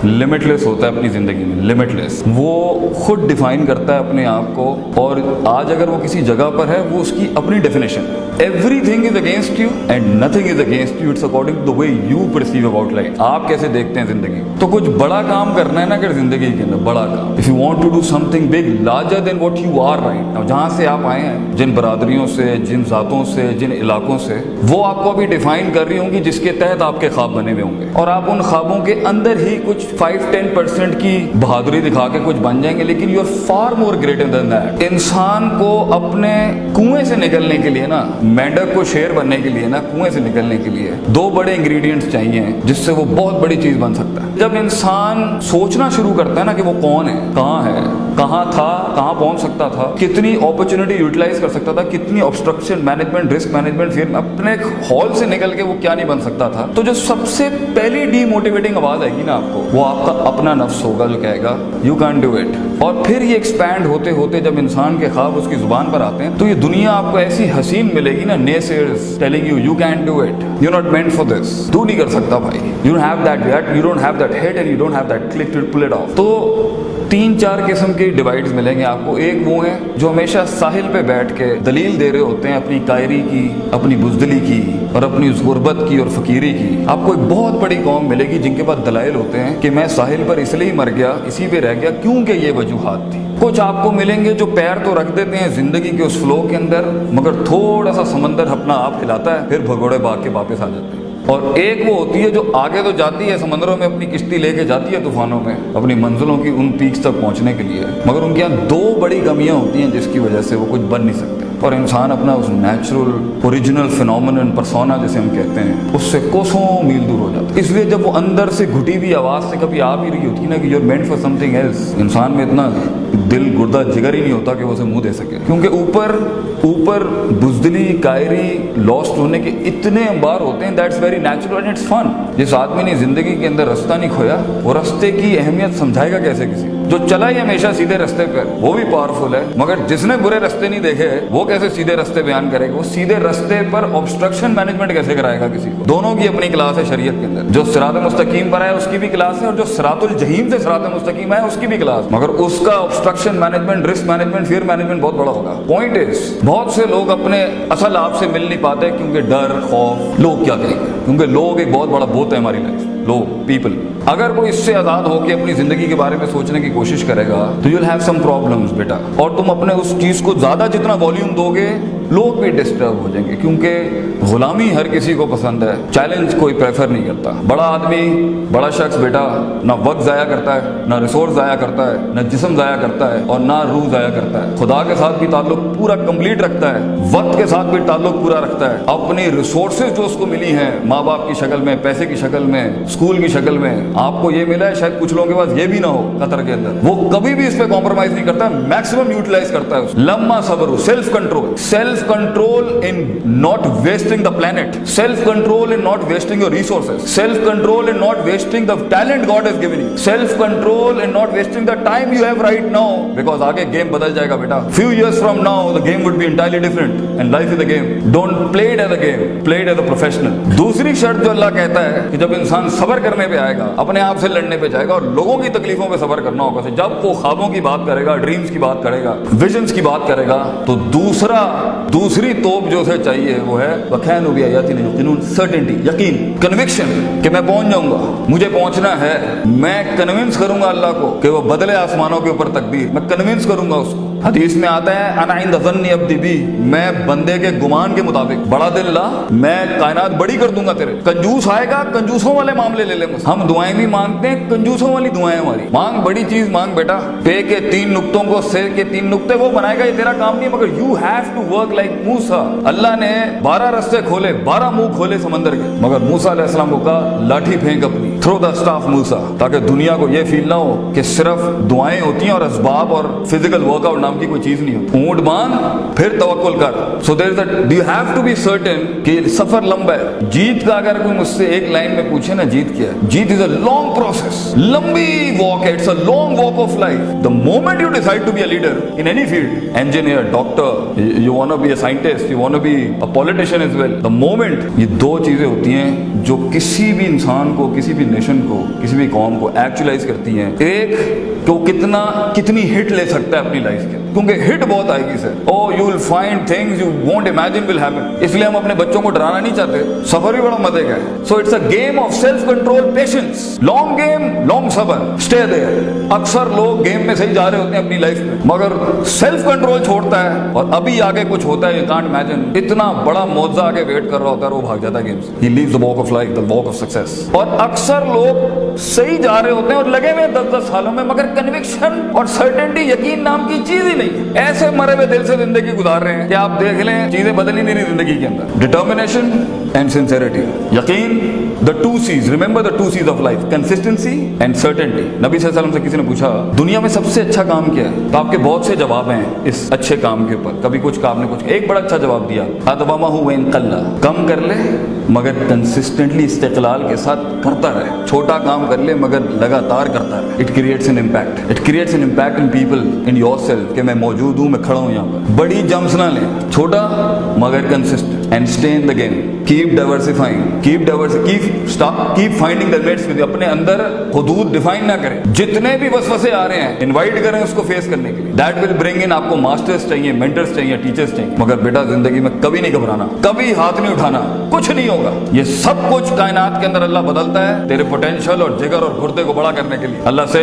Limitless होता है अपनी ज़िंदगी में, लिमिटलेस। वो खुद डिफाइन करता है अपने आप को, और आज अगर वो किसी जगह पर है वो उसकी अपनी definition. Everything is against you and nothing is against you, it's according to the way you perceive about life. आप कैसे देखते हैं जिंदगी। तो कुछ बड़ा काम करना है ना अगर जिंदगी के अंदर, बड़ा काम, if you want to do something big larger than what you are right now, जहां से आप आए हैं, जिन बरादरियों से, जिन जातों से, जिन इलाकों से, वो आपको अभी डिफाइन कर रही होंगी, जिसके तहत आपके ख्वाब बने हुए होंगे, और आप उन ख्वाबों के अंदर ही कुछ 5-10% की बहादुरी दिखा के कुछ बन जाएंगे, लेकिन you are far more greater than that. इंसान को अपने कुएं से निकलने के लिए ना, मेंढक को शेर बनने के लिए ना, कुएं से निकलने के लिए 2 बड़े इंग्रेडिएंट्स चाहिए जिससे वो बहुत बड़ी चीज बन सकता है। जब इंसान सोचना शुरू करता है ना कि वो कौन है, कहाँ था, कहाँ पहुंच सकता था, कितनी अपॉर्चुनिटी यूटिलाइज कर सकता था, कितनी ऑब्स्ट्रक्शन मैनेजमेंट, रिस्क मैनेजमेंट, फिर अपने हॉल से निकल के वो क्या नहीं बन सकता था, तो जो सबसे पहली डीमोटिवेटिंग आवाज आएगी ना आपको, वो आपका अपना नफ्स होगा जो कहेगा यू कैन डू इट। और फिर ये एक्सपैंड होते होते जब इंसान के ख्वाब उसकी जुबान पर आते हैं, तो ये दुनिया आपको ऐसी हसीन मिलेगी ना, naysayers telling you can do it, you not meant for this, तू नहीं कर सकता भाई, you don't have that gut, you don't have that head and you don't have that click to pull it off. तो 3-4 किस्म के divides मिलेंगे आपको। एक वो है जो हमेशा साहिल पे बैठ के दलील दे रहे होते हैं अपनी कायरी की, अपनी बुजदली की, और अपनी उस गुर्बत की और फकीरी की। आपको एक बहुत बड़ी कौम मिलेगी जिनके पास दलाइल होते हैं कि मैं साहिल पर इसलिए मर गया, इसी पे रह गया क्योंकि ये वजूहात थी। कुछ आपको मिलेंगे जो पैर तो रख देते हैं जिंदगी के उस फ्लो के अंदर, मगर थोड़ा सा समंदर अपना आप हिलाता है, फिर भगोड़े भाग के वापस आ जाते हैं। और एक वो होती है जो आगे तो जाती है समंदरों में, अपनी किश्ती लेके जाती है तूफानों में अपनी मंजिलों की उन पीक्स तक पहुंचने के लिए, मगर उनके यहाँ 2 बड़ी कमियां होती हैं जिसकी वजह से वो कुछ बन नहीं सकते, और इंसान अपना उस नेचुरल ओरिजिनल फिनोमिनन पर्सोना जिसे हम कहते हैं उससे कोसों मील दूर हो जाता है। इसलिए जब वो अंदर से घुटी हुई आवाज से कभी आ भी रही होती है ना कि you are meant for something else, इंसान में इतना दिल गुर्दा जिगर ही नहीं होता कि वो उसे मुंह दे सके, क्योंकि ऊपर बुजदली, कायरी, लॉस्ट होने के इतने अंबार होते हैं। That's very natural and it's fun. जिस आदमी ने जिंदगी के अंदर रास्ता नहीं खोया, वो रास्ते की अहमियत समझाएगा कैसे किसी जो चला ही हमेशा सीधे रास्ते पर, वो भी पावरफुल है, मगर जिसने बुरे रास्ते नहीं देखे वो कैसे सीधे रास्ते बयान करेगा, वो सीधे रास्ते पर ऑब्स्ट्रक्शन मैनेजमेंट कैसे कराएगा किसी को। दोनों की अपनी क्लास है शरीयत के अंदर। जो सिरात मुस्तकीम पर है उसकी भी क्लास है, और जो सिरातुल जहीम से सिरात मुस्तकीम है उसकी भी क्लास, मगर उसका obstruction management, risk management, fear management बहुत बड़ा होगा। पॉइंट इज, बहुत से लोग अपने असल आप से मिल नहीं पाते क्योंकि डर, खौफ, लोग क्या कहेंगे, क्योंकि लोग एक बहुत बड़ा भूत है हमारी लाइफ, लोग, पीपल। अगर वो इससे आजाद होकर अपनी जिंदगी के बारे में सोचने की कोशिश करेगा तो you will have some problems बेटा, और तुम अपने उस चीज को ज्यादा जितना वॉल्यूम दोगे लोग भी डिस्टर्ब हो जाएंगे, क्योंकि गुलामी हर किसी को पसंद है, चैलेंज कोई प्रेफर नहीं करता। बड़ा आदमी, बड़ा शख्स बेटा ना वक्त जाया करता है, ना रिसोर्स जाया करता है, ना जिस्म जाया करता है, और ना रूह जाया करता है। खुदा के साथ भी ताल्लुक पूरा कंप्लीट रखता है, वक्त के साथ भी ताल्लुक पूरा रखता है। अपनी रिसोर्सेज जो उसको मिली हैं माँ बाप की शक्ल में, पैसे की शक्ल में, स्कूल की शक्ल में, आपको ये मिला है, शायद कुछ लोगों के पास ये भी ना हो कतर के अंदर, वो कभी भी इस पे कॉम्प्रोमाइज नहीं करता, मैक्सिमम यूटिलाइज करता है। लम्मा सब्र, self control in not wasting the planet, self control in not wasting your resources, self control in not wasting the talent God has given you, self control in not wasting the time you have right now, because आगे game बदल जाएगा बेटा। Few years from now the game would be entirely different and life is a game. Don't play it as a game, play it as a professional. दूसरी शर्त जो अल्लाह कहता है कि जब इंसान सब्र करने पे आएगा, अपने आप से लड़ने पे जाएगा और लोगों की तकलीफों पे सब्र करना होगा, जब वो ख्वाबों की बात करेगा, ड्रीम्स की बात करेगा, विजन्स की बात करेगा, तो दूसरी तोप जो उसे चाहिए वो है वखैन सर्टेनिटी, यकीन, कन्विक्शन कि मैं पहुंच जाऊंगा, मुझे पहुंचना है। मैं कन्विंस करूंगा अल्लाह को कि वो बदले आसमानों के ऊपर तकदीर, मैं कन्विंस करूंगा उसको। हदीस में आता है अना इंद ज़न्नी अब्दी बी, मैं बंदे के गुमान के मुताबिक बड़ा दिल ला, मैं कायनात बड़ी कर दूंगा तेरे। कंजूस आएगा, कंजूसों वाले मामले ले ले मुझसे। हम दुआएं भी मांगते हैं, कंजूसों वाली दुआएं हमारी। मांग बड़ी चीज मांग बेटा, पे के 3 नुक्तों को सिर के 3 नुक्ते वो बनाएगा, ये तेरा काम नहीं, मगर you have to work like Musa. अल्लाह ने 12 रास्ते खोले, 12 मुंह खोले समंदर के, मगर मूसा अलैहिस्सलाम को कहा लाठी फेंक अपनी, थ्रो द स्टाफ मूसा, ताकि दुनिया को ये फील ना हो कि सिर्फ दुआएं होती हैं और असबाब और फिजिकल वर्कआउट नाम की कोई चीज नहीं होती। ऊंट बांध फिर तवक्कुल कर। So there is that you have to be certain कि सफर लंबा है। जीत का अगर कोई मुझसे एक लाइन में पूछे ना जीत क्या है, जीत इज अ लॉन्ग प्रोसेस, लंबी वॉक है, it's a long walk of life. The moment you decide to be a leader in any field, engineer, doctor, you want to be a scientist, you want to be a politician as well, the moment, ये 2 चीजें होती हैं جو کسی بھی انسان کو, किसी भी नेशन को, किसी भी कौम को एक्चुअलाइज करती हैं. एक कि वो कितनी हिट ले सकता है अपनी लाइफ के, क्योंकि हिट बहुत आएगी sir. Oh you will find things you won't imagine will happen. इसलिए हम अपने बच्चों को डराना नहीं चाहते. सफर भी बड़ा मजे का है. So it's a game of self control, patience, long game, long सफर, स्टे देयर. अक्सर लोग गेम में सही जा रहे होते हैं अपनी लाइफ में, मगर सेल्फ कंट्रोल छोड़ता है और अभी आगे कुछ होता है, यू कांट इमेजिन. इतना बड़ा मौजा आगे वेट कर रहा होता है, वो भाग जाता है गेम से. He leaves the walk of life, the walk of success. और अक्सर लोग सही जा रहे होते हैं और लगे हुए 10-10 सालों में, मगर कन्विक्शन और सर्टेनिटी, यकीन नाम की चीज ही नहीं. ऐसे मरे हुए दिल से जिंदगी गुजार रहे हैं कि आप देख लें चीजें बदल ही नहीं रही जिंदगी के अंदर. डिटर्मिनेशन एंड सिंसेरिटी, यकीन, the two Cs. Remember the two Cs of life, consistency and certainty. नबी सल्लल्लाहु अलैहि वसल्लम से किसी ने पूछा दुनिया में सबसे अच्छा काम क्या है, तो आपके बहुत से जवाब हैं इस अच्छे काम के ऊपर. कभी कुछ काम ने कुछ, एक बड़ा अच्छा जवाब दिया, अदवामहु व इन कल्ला. कम कर ले मगर कंसिस्टेंटली, इस्तिक़लाल के साथ करता रहे. छोटा काम कर ले मगर लगातार करता रहे. It creates an impact. It creates an impact in people, in yourself, कि मैं मौजूद हूँ, मैं खड़ा हूँ यहाँ पर. बड़ी जम्प्स ना लें, छोटा मगर consistent, and stay in the game. Keep diversifying, keep finding the mates with. अपने अंदर हुदूद डिफाइन ना करें. जितने भी वसवसे आ रहे हैं इनवाइट करें उसको फेस करने के लिए. That will bring in. आपको मास्टर्स चाहिए, मेंटर्स चाहिए, टीचर्स चाहिए, मगर बेटा जिंदगी में कभी नहीं घबराना, कभी हाथ नहीं उठाना, कुछ नहीं होगा. ये सब कुछ कायनात के अंदर अल्लाह बदलता है तेरे पोटेंशियल और जिगर और गुर्दे को बड़ा करने के लिए. अल्लाह से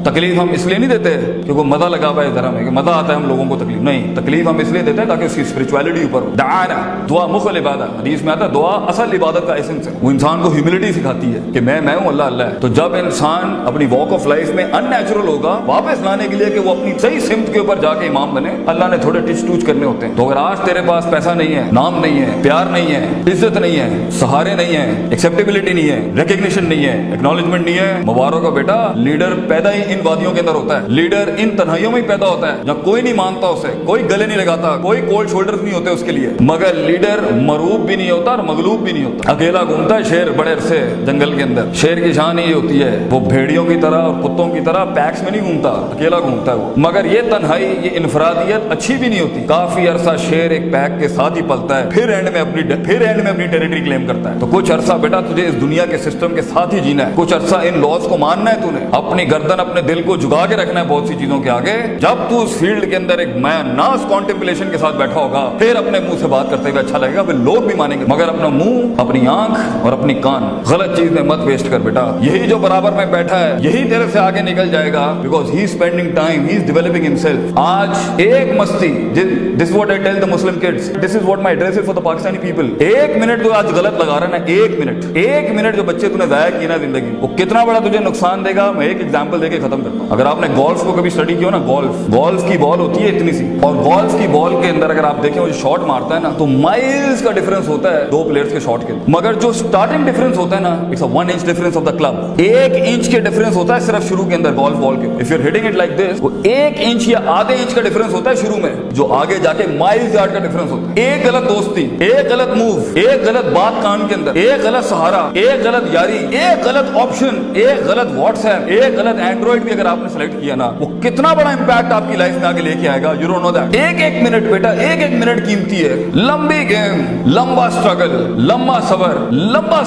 तकलीफ हम इसलिए नहीं देते क्योंकि मजा लगा हुआ है धर्म में, कि मजा आता है हम लोगों को तकलीफ. नहीं, तकलीफ हम इसलिए देते हैं ताकि उसकी स्पिरिचुअलिटी ऊपर हो. दाना दुआ मुखल इबादत, हदीस में आता है दुआ असल इबादत का एसेंस है. वो इंसान को ह्यूमिलिटी सिखाती है कि मैं हूं, अल्लाह अल्लाह है. तो जब इंसान अपनी वॉक ऑफ लाइफ में अननेचुरल होगा, वापस लाने के लिए कि वो अपनी सही सिमत के ऊपर जाके इमाम बने, अल्लाह ने थोड़े टिच टूच करने होते हैं. तो अगर आज तेरे पास पैसा नहीं है, नाम नहीं है, प्यार नहीं है, इज्जत नहीं है, सहारे नहीं है, एक्सेप्टेबिलिटी नहीं है, रिकग्निशन नहीं है, एक्नॉलेजमेंट नहीं है, मुबारक हो बेटा. लीडर पैदा ही इन वादियों के अंदर होता है. लीडर इन तन्हाइयों में ही पैदा होता है जब कोई नहीं मानता उसे, कोई गले नहीं लगाता, कोई कोल्ड शोल्डर्स नहीं होते उसके लिए. मगर लीडर मरूब भी नहीं होता और मगलूब भी नहीं होता. अकेला घूमता है शेर बड़े अरसे जंगल के अंदर. शेर की शान ये होती है, वो भेड़ियों की तरह और कुत्तों की तरह पैक्स में नहीं घूमता, अकेला घूमता है वो. मगर ये तन्हाई, ये इनफरादियत अच्छी भी नहीं होती. काफी अरसा शेर एक पैक के साथ ही पलता है, फिर एंड में अपनी टेरिटरी क्लेम करता है. तो कुछ अरसा बेटा तुझे इस दुनिया के सिस्टम के साथ ही जीना है. कुछ अरसा इन लॉज को मानना है तूने. अपनी गर्दन, अपने दिल को झुका के रखना है बहुत सी चीजों के आगे. जब तू उस फील्ड के अंदर एक नास कॉन्टेम्पलेशन के साथ बैठा होगा, फिर अपने मुंह से बात करते हुए अच्छा लगेगा, फिर लोग भी मानेंगे. मगर अपना मुंह, अपनी आंख और अपनी कान गलत चीज में मत वेस्ट कर बेटा. यही जो बराबर में बैठा है, यही तेरे से आगे निकल जाएगा, because he is spending time, he is developing himself. आज एक मस्ती, this what I tell the Muslim kids, this is what my address is for the Pakistani people. एक मिनट जो आज गलत लगा रहा है ना, एक मिनट जो बच्चे तूने जाया किया ना जिंदगी, वो कितना बड़ा तुझे नुकसान देगा. मैं एक एग्जांपल देके खत्म करता हूँ. अगर आपने गोल्फ को कभी स्टडी किया ना, गोल्फ की बॉल होती है इतनी सी, और गोल्फ की बॉल के अंदर अगर आप देखें वो जो शॉट मारता है ना, तो माइल्स का डिफरेंस होता है दो प्लेयर्स के शॉट के. मगर जो स्टार्टिंग डिफरेंस होता है ना, it's a 1 inch difference of the club. 1 inch के डिफरेंस होता है सिर्फ शुरू के अंदर गोल्फ बॉल के. If you are hitting it like this, वो 1 इंच या आधे इंच का डिफरेंस होता है शुरू में, जो आगे जाके माइल्स यार्ड का डिफरेंस होता है. एक गलत दोस्ती, एक गलत मूव, एक गलत बात कान के अंदर, एक गलत सहारा, एक गलत यारी, एक गलत ऑप्शन, एक गलत व्हाट्सएप, एक गलत एंड्रॉइड भी अगर आपने सेलेक्ट किया ना, वो कितना बड़ा इंपैक्ट आपकी लाइफ में आगे लेके आएगा. You don't know that. एक मिनट बेटा, एक मिनट कीमती है. लंबी गेम, लंबा स्ट्रगल, लंबा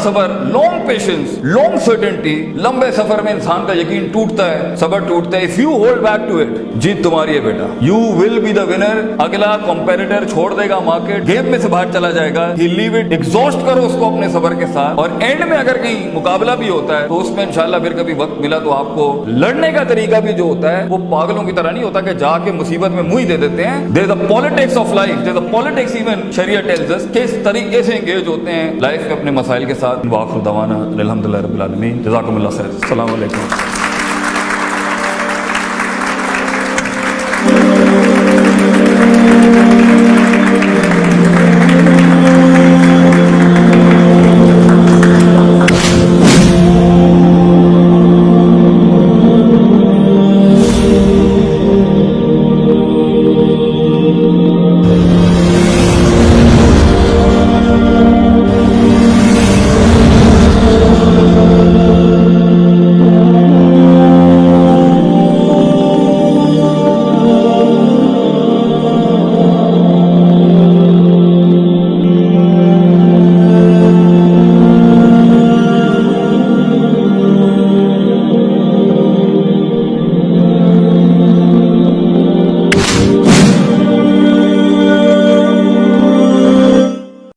सबर, लॉन्ग पेशेंस, लॉन्ग सर्टेनिटी. लंबे सफर में इंसान का यकीन टूटता है, सबर टूटता है. If you hold back to it, जीत तुम्हारी है बेटा. You will be the winner. अगला कंपेटिटर छोड़ देगा मार्केट, गेम में से बाहर चला जाएगा. ही लीव इट. एग्जॉस्ट करो उसको अपने सबर के साथ, और एंड में अगर कहीं मुकाबला भी होता है तो उसमें इंशाल्लाह फिर कभी वक्त मिला तो आपको लड़ने का तरीका भी जो होता है वो पागलों की तरह नहीं होता कि जाके मुसीबत में मुंह ही दे देते हैं. There is a politics of life, there is a politics even शरिया टेल्स अस किस तरीके से एंगेज होते हैं लाइफ में अपने मसाइल के साथ. वाखिर दवाना अल्हम्दुलिल्लाह रब्बिल आलमीन. जज़ाकुमुल्लाह खैर. अस्सलाम वालेकुम.